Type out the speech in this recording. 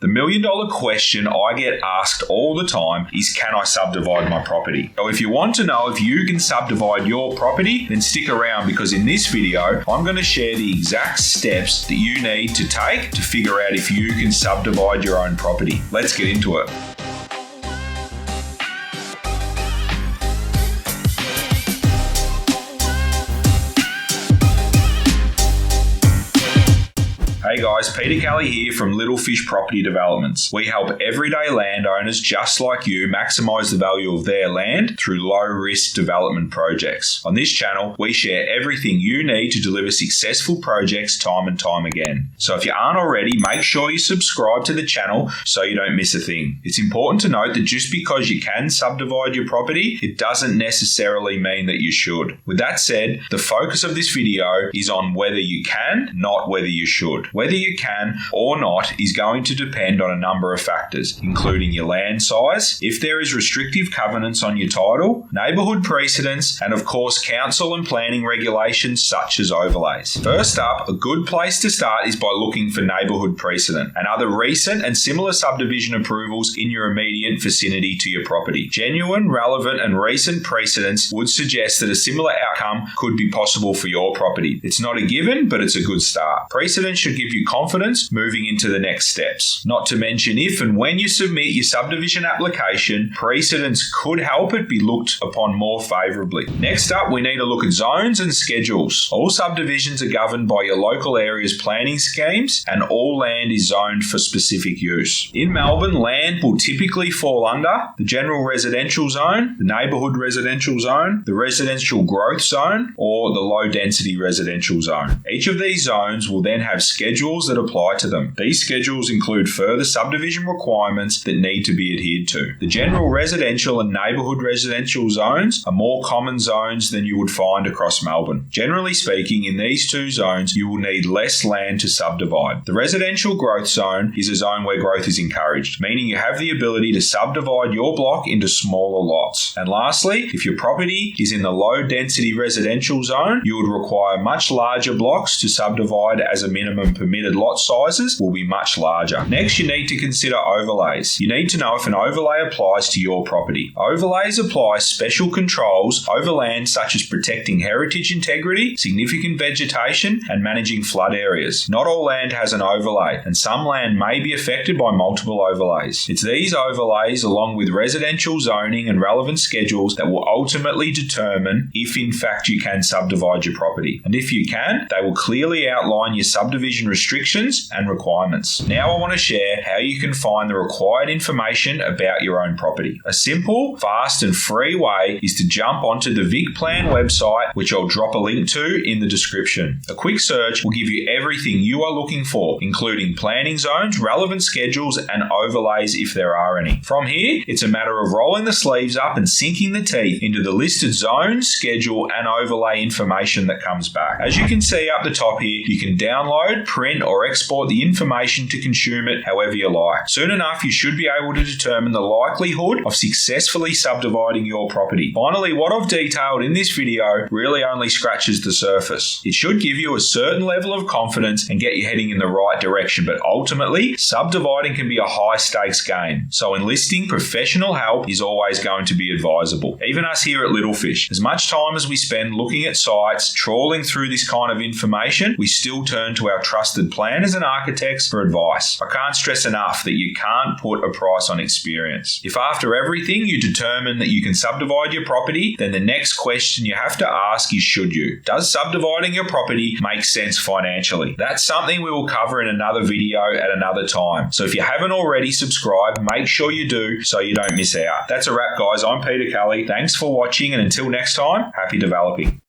The million-dollar question I get asked all the time is, can I subdivide my property? So if you want to know if you can subdivide your property, then stick around, because in this video, I'm going to share the exact steps that you need to take to figure out if you can subdivide your own property. Let's get into it. Hey guys, Peter Kelly here from Little Fish Property Developments. We help everyday landowners just like you maximise the value of their land through low-risk development projects. On this channel, we share everything you need to deliver successful projects time and time again. So if you aren't already, make sure you subscribe to the channel so you don't miss a thing. It's important to note that just because you can subdivide your property, it doesn't necessarily mean that you should. With that said, the focus of this video is on whether you can, not whether you should. Whether you can or not is going to depend on a number of factors, including your land size, if there is restrictive covenants on your title, neighbourhood precedents, and of course council and planning regulations such as overlays. First up, a good place to start is by looking for neighbourhood precedent and other recent and similar subdivision approvals in your immediate vicinity to your property. Genuine, relevant, and recent precedents would suggest that a similar outcome could be possible for your property. It's not a given, but it's a good start. Precedent should give you confidence moving into the next steps. Not to mention, if and when you submit your subdivision application, precedents could help it be looked upon more favourably. Next up, we need to look at zones and schedules. All subdivisions are governed by your local area's planning schemes, and all land is zoned for specific use. In Melbourne, land will typically fall under the general residential zone, the neighbourhood residential zone, the residential growth zone, or the low density residential zone. Each of these zones will then have schedules that apply to them. These schedules include further subdivision requirements that need to be adhered to. The general residential and neighbourhood residential zones are more common zones than you would find across Melbourne. Generally speaking, in these two zones, you will need less land to subdivide. The residential growth zone is a zone where growth is encouraged, meaning you have the ability to subdivide your block into smaller lots. And lastly, if your property is in the low density residential zone, you would require much larger blocks to subdivide, as a minimum permitted lot sizes will be much larger. Next, you need to consider overlays. You need to know if an overlay applies to your property. Overlays apply special controls over land, such as protecting heritage integrity, significant vegetation, and managing flood areas. Not all land has an overlay, and some land may be affected by multiple overlays. It's these overlays, along with residential zoning and relevant schedules, that will ultimately determine if in fact you can subdivide your property. And if you can, they will clearly outline your subdivision restrictions and requirements. Now I want to share how you can find the required information about your own property. A simple, fast and free way is to jump onto the VicPlan website, which I'll drop a link to in the description. A quick search will give you everything you are looking for, including planning zones, relevant schedules, and overlays if there are any. From here, it's a matter of rolling the sleeves up and sinking the teeth into the listed zone, schedule, and overlay information that comes back. As you can see up the top here, you can download, print, or export the information to consume it however you like. Soon enough, you should be able to determine the likelihood of successfully subdividing your property. Finally, what I've detailed in this video really only scratches the surface. It should give you a certain level of confidence and get you heading in the right direction, but ultimately, subdividing can be a high stakes game. So enlisting professional help is always going to be advisable. Even us here at Little Fish, as much time as we spend looking at sites, trawling through this kind of information, we still turn to our trusted planners and architects for advice. I can't stress enough that you can't put a price on experience. If after everything you determine that you can subdivide your property, then the next question you have to ask is, should you? Does subdividing your property make sense financially? That's something we will cover in another video at another time. So if you haven't already subscribed, make sure you do so you don't miss out. That's a wrap, guys. I'm Peter Kelly. Thanks for watching, and until next time, happy developing.